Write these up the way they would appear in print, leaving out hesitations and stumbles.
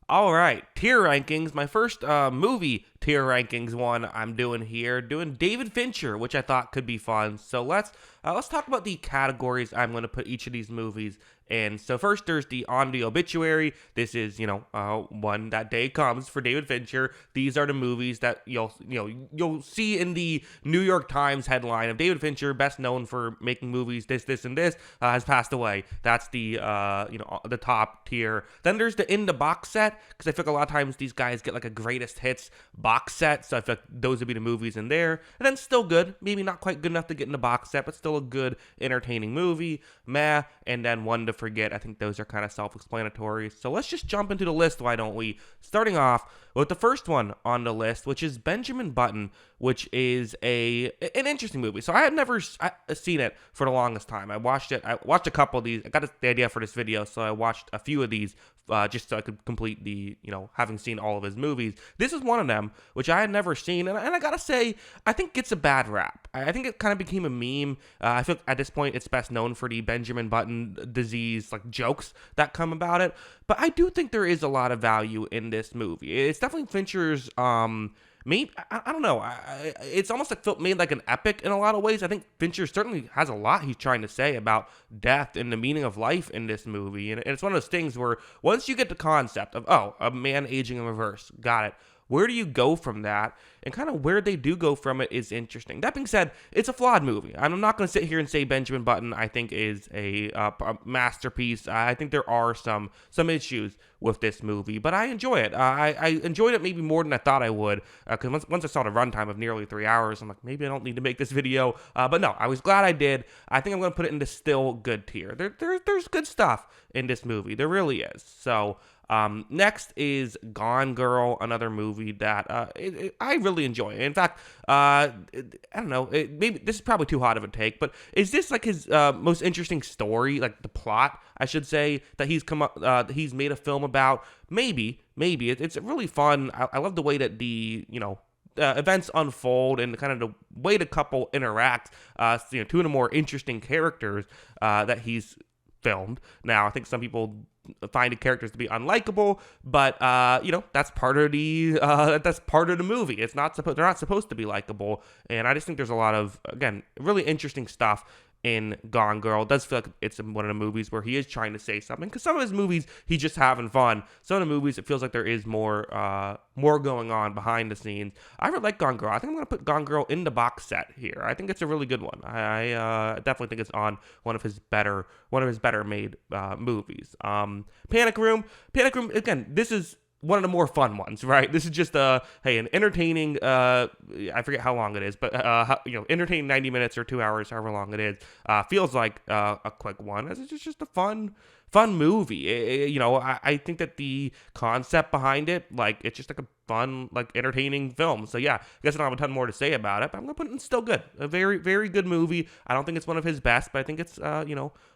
All right, tier rankings. My first movie tier rankings one I'm doing here, doing David Fincher, which I thought could be fun. So let's talk about the categories I'm going to put each of these movies in. So first, there's the on the obituary. This is when that day comes for David Fincher. These are the movies that you'll see in the New York Times headline of David Fincher, best known for making movies this and this, has passed away. That's the top tier. Then there's the in the box set, because I feel like a lot of times these guys get like a greatest hits box set, so I feel like those would be the movies in there. And then still good, maybe not quite good enough to get in the box set, but still a good, entertaining movie. Meh, and then one to forget. I think those are kind of self-explanatory. So let's just jump into the list, why don't we? Starting off with the first one on the list, which is Benjamin Button, which is an interesting movie. So I had never seen it for the longest time. I watched a couple of these. I got the idea for this video, so I watched a few of these just so I could complete having seen all of his movies. This is one of them, which I had never seen, and I gotta say, I think gets a bad rap. I think it kind of became a meme. I feel like at this point it's best known for the Benjamin Button disease, like jokes that come about it. But I do think there is a lot of value in this movie. It's definitely Fincher's maybe I don't know. It's almost like made like an epic in a lot of ways. I think Fincher certainly has a lot he's trying to say about death and the meaning of life in this movie, and it's one of those things where once you get the concept of a man aging in reverse, got it. Where do you go from that? And kind of where they do go from it is interesting. That being said, it's a flawed movie. I'm not going to sit here and say Benjamin Button, I think, is a masterpiece. I think there are some issues with this movie, but I enjoy it. I enjoyed it maybe more than I thought I would, because once I saw the runtime of nearly 3 hours, I'm like, maybe I don't need to make this video. But no, I was glad I did. I think I'm going to put it into still good tier. There's good stuff in this movie. There really is. So next is Gone Girl, another movie that I really enjoy. In fact, I don't know, maybe this is probably too hot of a take, but is this like his most interesting story, like the plot, I should say, that he's he's made a film about? Maybe. It's really fun. I love the way that the events unfold and kind of the way the couple interact. Two of the more interesting characters that he's filmed. Now, I think some people find the characters to be unlikable, but that's part of the movie. They're not supposed to be likable, and I just think there's a lot of, again, really interesting stuff in Gone Girl. It does feel like it's one of the movies where he is trying to say something, because some of his movies he's just having fun. Some of the movies it feels like there is more going on behind the scenes. I really like Gone Girl. I think I'm gonna put Gone Girl in the box set here. I think it's a really good one. I definitely think it's on one of his better made movies. Panic Room again. This is one of the more fun ones, right? This is just an entertaining, I forget how long it is, but entertaining 90 minutes or 2 hours, however long it is. Feels like a quick one. It's just a fun movie. I think that the concept behind it, like, it's just like a fun, like, entertaining film. So yeah, I guess I don't have a ton more to say about it, but I'm gonna put it in still good. A very, very good movie. I don't think it's one of his best, but I think it's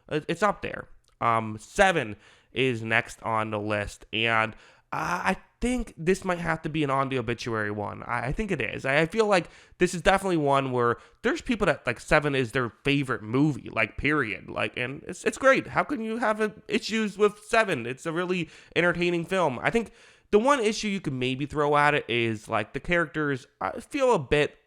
it's up there. 7 is next on the list, and I think this might have to be an on the obituary one. I think it is. I feel like this is definitely one where there's people that, like, 7 is their favorite movie, like, period. Like, and it's great. How can you have issues with 7? It's a really entertaining film. I think the one issue you could maybe throw at it is, like, the characters feel a bit,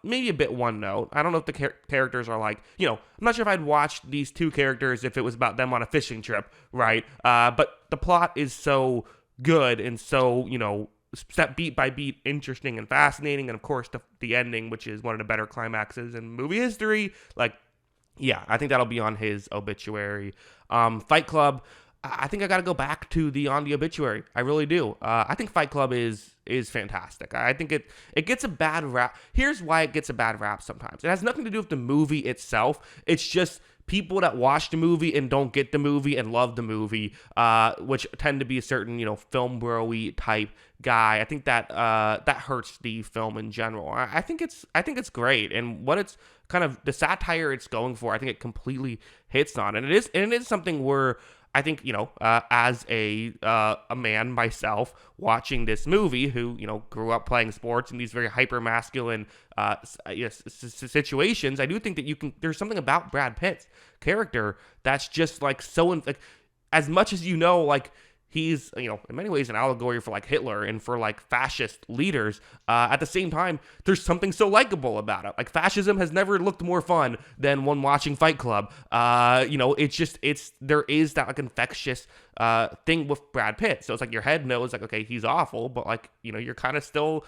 maybe a bit one note. I don't know if the characters are like, I'm not sure if I'd watch these two characters if it was about them on a fishing trip, right? But the plot is so good and so, step beat by beat interesting and fascinating, and of course the ending, which is one of the better climaxes in movie history. Like, yeah, I think that'll be on his obituary. Fight Club, I think I got to go back to the on the obituary. I really do. I think Fight Club is fantastic. I think it gets a bad rap. Here's why it gets a bad rap sometimes. It has nothing to do with the movie itself. It's just people that watch the movie and don't get the movie and love the movie, which tend to be a certain, film bro-y type guy. I think that that hurts the film in general. I think it's great, and what it's kind of the satire it's going for, I think it completely hits on, and it is something where I think, as a man myself watching this movie who, grew up playing sports in these very hyper masculine situations, I do think that there's something about Brad Pitt's character that's just like so, like, as much as like, he's, in many ways an allegory for like Hitler and for like fascist leaders. At the same time, there's something so likable about it. Like fascism has never looked more fun than when watching Fight Club. There is that like infectious thing with Brad Pitt. So it's like your head knows like, okay, he's awful, but like, you're kind of still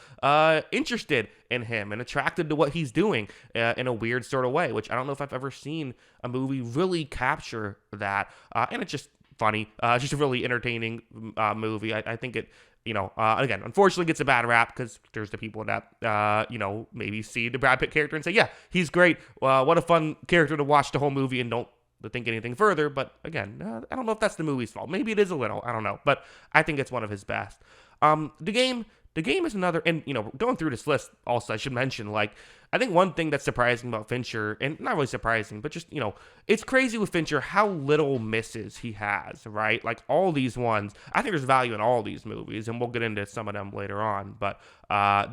interested in him and attracted to what he's doing in a weird sort of way, which I don't know if I've ever seen a movie really capture that. And it's just funny. Just a really entertaining movie. I think it, again, unfortunately gets a bad rap because there's the people that, maybe see the Brad Pitt character and say, yeah, he's great. What a fun character to watch the whole movie and don't think anything further. But again, I don't know if that's the movie's fault. Maybe it is a little. I don't know. But I think it's one of his best. The game is another, and going through this list also I should mention, like, I think one thing that's surprising about Fincher, and not really surprising, but just, it's crazy with Fincher how little misses he has, right? Like all these ones, I think there's value in all these movies, and we'll get into some of them later on, but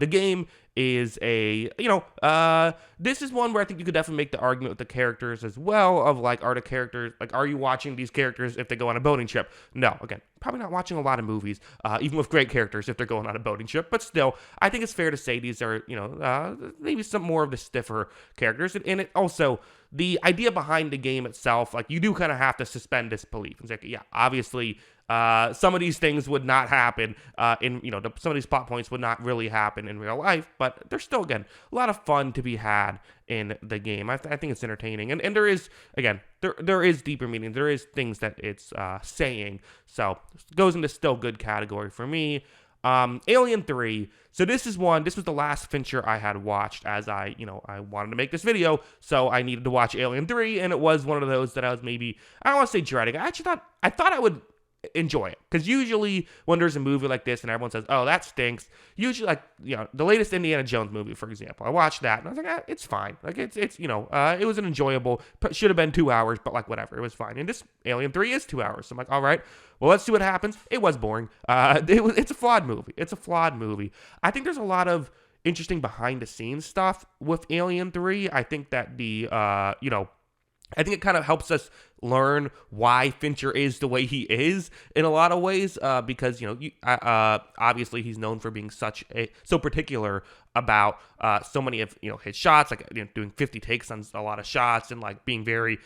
the game is this is one where I think you could definitely make the argument with the characters as well of like, are you watching these characters if they go on a boating trip? No, again, probably not watching a lot of movies, even with great characters if they're going on a boating trip, but still, I think it's fair to say these are, maybe some more of the stiffer characters, and it also, the idea behind the game itself, like you do kind of have to suspend disbelief. It's like, yeah, obviously, some of these things would not happen some of these plot points would not really happen in real life, but there's still, again, a lot of fun to be had in the game. I think it's entertaining, and there is, again, there is deeper meaning. There is things that it's saying, so it goes into still good category for me. Alien 3. So this was the last Fincher I had watched as I wanted to make this video, so I needed to watch Alien 3, and it was one of those that I was maybe, I don't want to say dreading. I thought I would enjoy it, because usually when there's a movie like this and everyone says, oh, that stinks, usually, like, the latest Indiana Jones movie, for example, I watched that and I was like, it's fine, like it's it was an enjoyable, should have been 2 hours, but like whatever, it was fine. And this Alien 3 is 2 hours, so I'm like, all right, well, let's see what happens. It was boring. It's a flawed movie. I think there's a lot of interesting behind the scenes stuff with Alien 3. I think that I think it kind of helps us learn why Fincher is the way he is in a lot of ways, because obviously he's known for being so particular about so many of his shots, like doing 50 takes on a lot of shots and like being very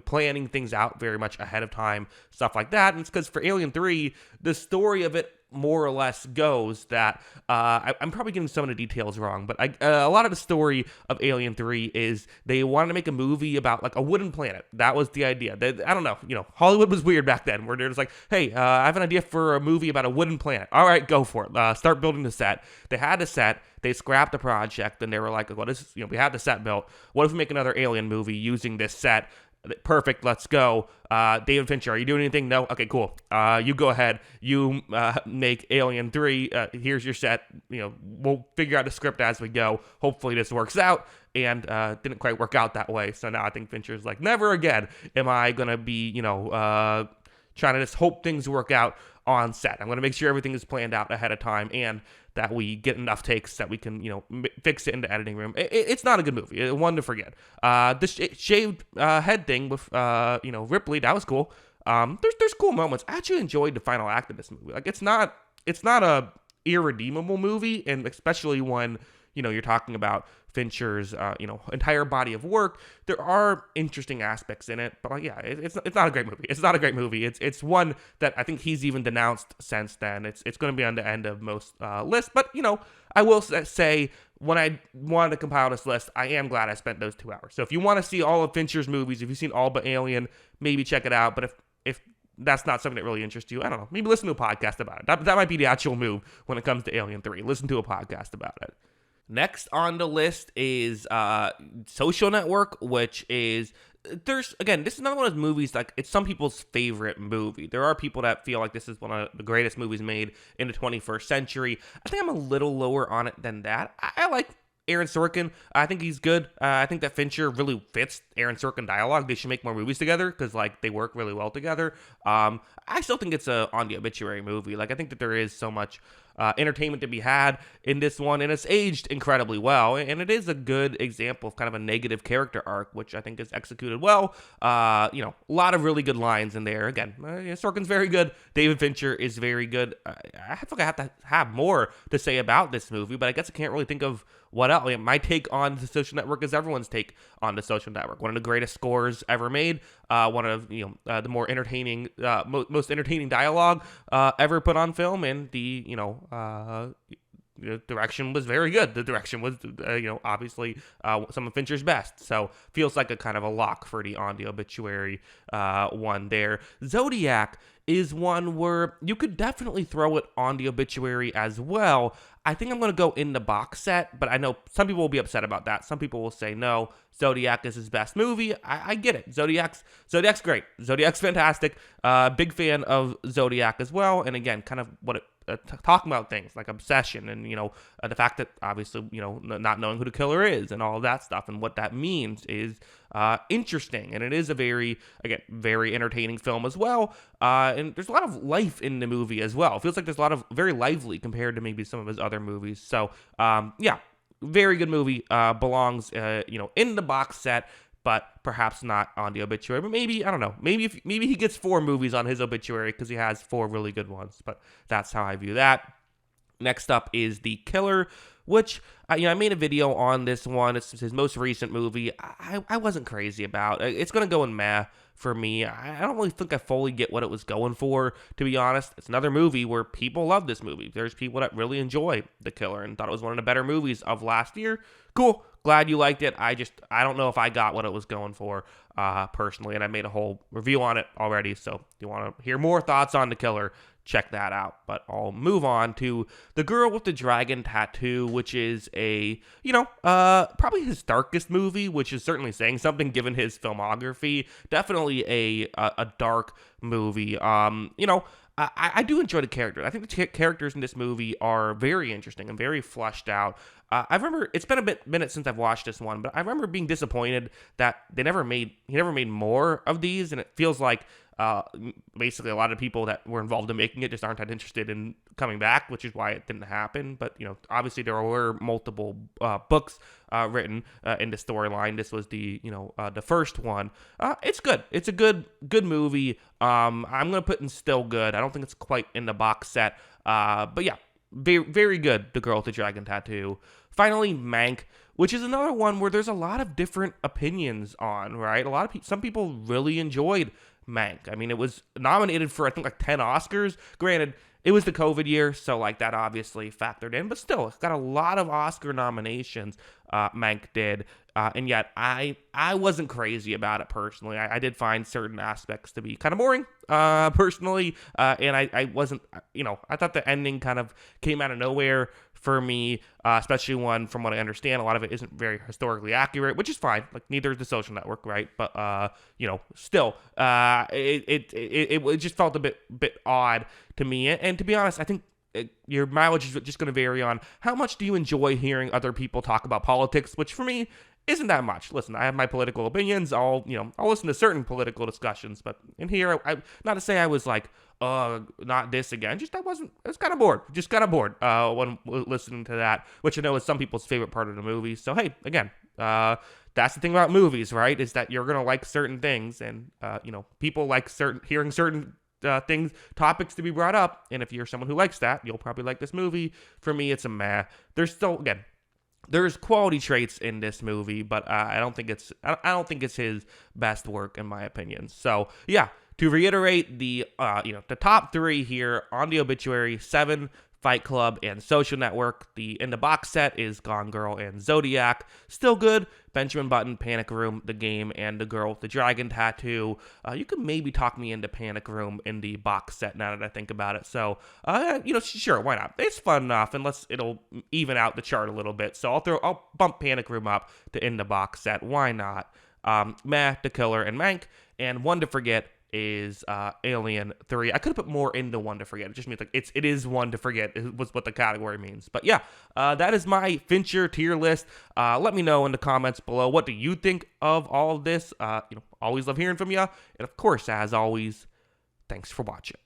planning things out very much ahead of time, stuff like that. And it's because for Alien 3, the story of it more or less goes that I'm probably getting some of the details wrong, but a lot of the story of Alien 3 is they wanted to make a movie about like a wooden planet. That was the idea. I don't know, Hollywood was weird back then, where they're just like, hey, I have an idea for a movie about a wooden planet. All right, go for it. Start building the set. They had a set. They scrapped the project, and they were like, well, this is, we have the set built. What if we make another Alien movie using this set? Perfect, let's go. David Fincher, are you doing anything? No? Okay, cool. You go ahead. You make Alien 3. Here's your set. We'll figure out the script as we go. Hopefully this works out. And didn't quite work out that way. So now I think Fincher's like, never again am I going to be, trying to just hope things work out on set. I'm going to make sure everything is planned out ahead of time and that we get enough takes that we can, fix it in the editing room. It's not a good movie. One to forget. This shaved head thing with, Ripley, that was cool. There's cool moments. I actually enjoyed the final act of this movie. Like, it's not a irredeemable movie, and especially when, you're talking about Fincher's, entire body of work. There are interesting aspects in it, but yeah, it's not a great movie. It's not a great movie. It's one that I think he's even denounced since then. It's going to be on the end of most lists, but I will say when I wanted to compile this list, I am glad I spent those 2 hours. So if you want to see all of Fincher's movies, if you've seen all but Alien, maybe check it out. But if that's not something that really interests you, I don't know, maybe listen to a podcast about it. That might be the actual move when it comes to Alien 3. Listen to a podcast about it. Next on the list is Social Network, which is, this is another one of those movies, like, it's some people's favorite movie. There are people that feel like this is one of the greatest movies made in the 21st century. I think I'm a little lower on it than that. I like Aaron Sorkin, I think he's good. I think that Fincher really fits Aaron Sorkin dialogue. They should make more movies together because like they work really well together. I still think it's a on the obituary movie. Like I think that there is so much entertainment to be had in this one, and it's aged incredibly well, and it is a good example of kind of a negative character arc, which I think is executed well. A lot of really good lines in there. Again, Sorkin's very good. David Fincher is very good. I feel like I have to have more to say about this movie, but I guess I can't really think of what else. My take on The Social Network is everyone's take on The Social Network. One of the greatest scores ever made. One of the more entertaining, most entertaining dialogue ever put on film, and the direction was very good. The direction was, obviously some of Fincher's best. So feels like a kind of a lock for the on the obituary one there. Zodiac is one where you could definitely throw it on the obituary as well. I think I'm going to go in the box set, but I know some people will be upset about that. Some people will say, no, Zodiac is his best movie. I get it. Zodiac's great. Zodiac's fantastic. Big fan of Zodiac as well. And again, kind of what it talking about things like obsession and the fact that obviously not knowing who the killer is and all of that stuff and what that means is interesting, and it is a very entertaining film as well, and there's a lot of life in the movie as well. It feels like there's a lot of very lively compared to maybe some of his other movies. So very good movie. Belongs in the box set, but perhaps not on the obituary. But maybe, I don't know, maybe he gets 4 movies on his obituary because he has 4 really good ones. But that's how I view that. Next up is The Killer, which I made a video on this one. It's his most recent movie. I wasn't crazy about. It's going to go in meh for me. I don't really think I fully get what it was going for, to be honest. It's another movie where people love this movie. There's people that really enjoy The Killer and thought it was one of the better movies of last year. Cool. Glad you liked it. I don't know if I got what it was going for personally, and I made a whole review on it already. So if you want to hear more thoughts on The Killer, check that out. But I'll move on to The Girl with the Dragon Tattoo, which is a, probably his darkest movie, which is certainly saying something given his filmography. Definitely a dark movie. I do enjoy the characters. I think the characters in this movie are very interesting and very fleshed out. I remember it's been a minute since I've watched this one, but I remember being disappointed that he never made more of these, and it feels like basically a lot of people that were involved in making it just aren't that interested in coming back, which is why it didn't happen. But obviously there were multiple books written in the storyline. This was the first one. It's good. It's a good movie. I'm gonna put in still good. I don't think it's quite in the box set, but yeah, very, very good. The Girl with the Dragon Tattoo. Finally, Mank, which is another one where there's a lot of different opinions on, right? Some people really enjoyed Mank. I mean, it was nominated for, I think, like 10 Oscars. Granted, it was the COVID year, so like that obviously factored in, but still, it's got a lot of Oscar nominations, Mank did, and yet I wasn't crazy about it personally. I did find certain aspects to be kind of boring, personally, and I wasn't, I thought the ending kind of came out of nowhere for me, especially one, from what I understand, a lot of it isn't very historically accurate, which is fine. Like, neither is The Social Network, right? But still, it just felt a bit odd to me. And to be honest, I think your mileage is just going to vary on how much do you enjoy hearing other people talk about politics, which for me isn't that much. Listen, I have my political opinions. I'll listen to certain political discussions, but in here, I not to say I was like, not this again. I was kind of bored. Just kind of bored when listening to that, which I know is some people's favorite part of the movie. So hey, again, that's the thing about movies, right? Is that you're gonna like certain things, and people like hearing certain topics to be brought up, and if you're someone who likes that, you'll probably like this movie. For me, it's a meh. There's quality traits in this movie, but I don't think it's his best work in my opinion. So yeah, to reiterate, the top 3 here on the obituary: Seven, Fight Club, and Social Network. In the box set is Gone Girl and Zodiac. Still good: Benjamin Button, Panic Room, The Game, and The Girl with the Dragon Tattoo. You could maybe talk me into Panic Room in the box set now that I think about it. So, sure, why not? It's fun enough, unless it'll even out the chart a little bit. So I'll bump Panic Room up to in the box set. Why not? The Killer, and Mank. And one to forget, is Alien 3. I could have put more into One to Forget. It just means like it is one to forget was what the category means. But yeah, that is my Fincher tier list. Let me know in the comments below, what do you think of all of this? Always love hearing from you. And of course, as always, thanks for watching.